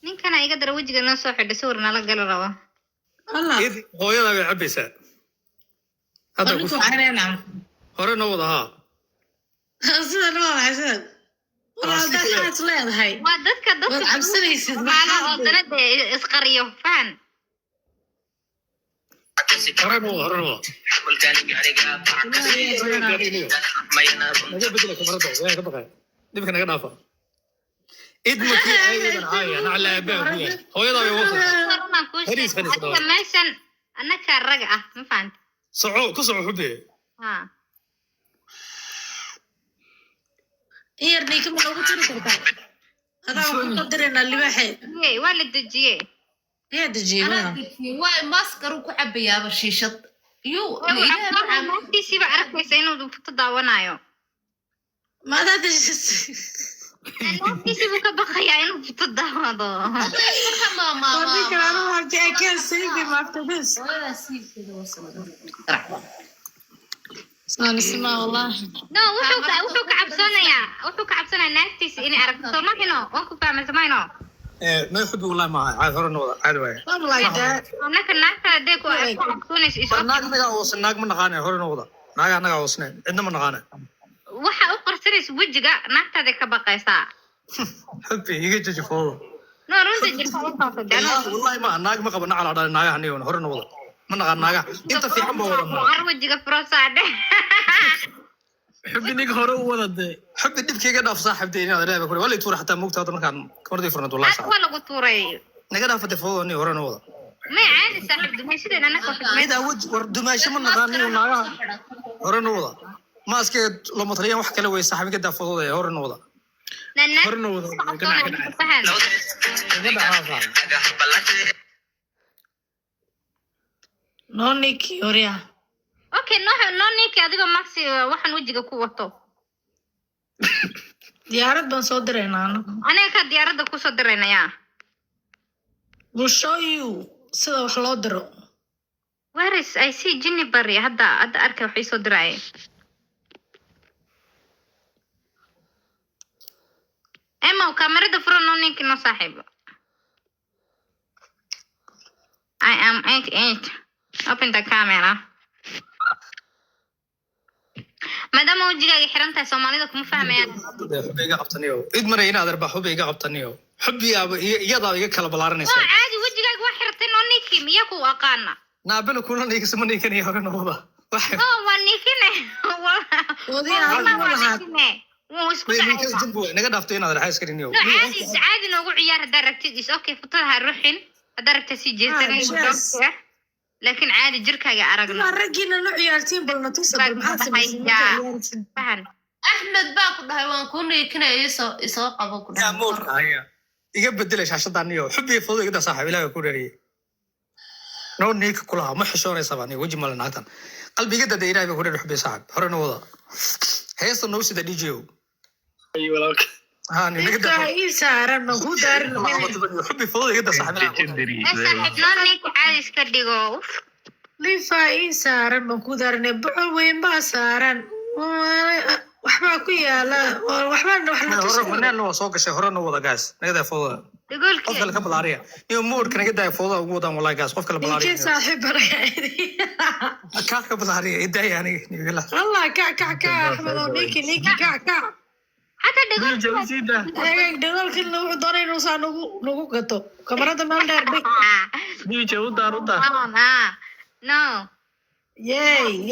ninkan ay iga dara wajiga noo soo xidhay sawir nala gal rabo الله hooyada bay cabaysaa hadda ku أنكم عرينا hore noo wada haa أصلا ما حسن والله ده حاجة لا هاي waa dadka cabsanaysid maala oo danada isqariyo faan hore noo wada naga bedela kamarada waa ka baqay dibka naga dhaafa idmakii ayadan caaya nacla aabaa ku yahay hooyada bay wasa warna ku sheegay hadda meeshan annaka rag ah ma fahanti soco ku soco xubbe ha يرني كم لو قلت لك هذا هو قدرنا اللي واحد yey waa la dejiyey يا دجيبه waa maskar ku cabayaa shiishad iyo naagtiisiiba arkaysa inuu futo daawanayo ما هذا naagtiisiibuu ka baqayaa inuu futo daawado ما كان هو جاي كان سيدي ما افتدس أنا اسمع والله no wuxuu ka cabsanayaa naagtiisa inay aragto soo mahino waan ku fahmaysamayno ما يحب والله ما عاد hore noo wada caadi waay والله ده annaka naagta hadday ku cabsoonayso is naag naga oosan naag ma naqaanay hore noo wada naag naga oosneen cidna ma naqaanay waxa u qarsanaysa wejiga naagtaada ka baqaysaa xubbe iga jaji foodo no runta jirka u taasada wallahi ma naag ma qabana cala dhalay naagaha niyoon hore noo wada ma naqaan naagaha inta fiican baa wada ar wejiga frosaade xubbi nig hore u wada de xubbi dhibkayga dhaaf saaxiibtay inaad reeba kule walay tuura xataa moogta hadda markaan kamarday furnad wallahi aad waa lagu tuuray naga dhaafate foodo ni hore noo wada may caadi saaxiib dumaysideen annaka ida waj war dumaasho ma naqaan niyo naagaha hore noo wada maaske lama taliyan wax kale way saaxiibka daa foodo hore noo wada hore noo wada naga dhaafaa نونيك يوريا okay no ninki adigoo maxi waxaan wejiga ku wato ديارات بنصدرنا أنا aniga ka diyaaradda kusoo diraynayaa will show you سيدا وحلو درو where is I see Jinny Barry hadda arkay waxay soo dirayeen Emma kamarada furo no ninki no saaxiib I am 88 open the camera madama wajigaaga xiran tahay Soomaalida kuma fahmayaan xubbi iga qabtaniyo id maray inaad arba xubbi iga qabtaniyo xubbi iyada iga kala balaaranaysa waa caadi wajigaaga waa xirtay no ninki miya ku aqaana naabana kulan iga sama ninkani hore noo wada oh waa ninkine ودي أنا والله wuu isku ninka dhacay jimbo naga dhaaftay inaad raxays kariniyo no caadi noogu ciyaar haddaa rabtid is okay futada ha ruxin haddaa rabta sii jeesanay laakiin caadi jirkaaga aragno ما رجينا نوع يارتين بالنطوسة بالمحاسب fahan axmed baa ku dhahay waan ku neekinaya isoo qabo ku yaa dhahay moolka haya iga bedelay shaashadaniyo xubbi foodo iga saaxiib ilaahay ku dheeriyay noo niika kulaha ma xishoonaysa baan weji mala naagtan qalbiga dada ilaahay ku dheer xubbi saaxiib hore noo wada heesta noo sida DJ ها نقدر إيسا رنا هو دار حبي فوضى قدر صاحبنا saaxiib no ninki caadi iska dhigo ليفا إيسا رنا هو دار نبعو وين باسارن وحبا كويا لا وحبا وحنا هورنا لو سoo gashay horena wada gaas nagada fooda dagolki qof kale ka balaariya iyo mood kana gaday fooda ugu wadan wallahi gaas qof kale balaariya كي صاحب ka balaariya iday yani nigala والله كا أحمد ونيكي نيكي كا حتى dagolki دول كل نوع دوري نوصا نوغو قطو كاميرا دمان دار بي no ياي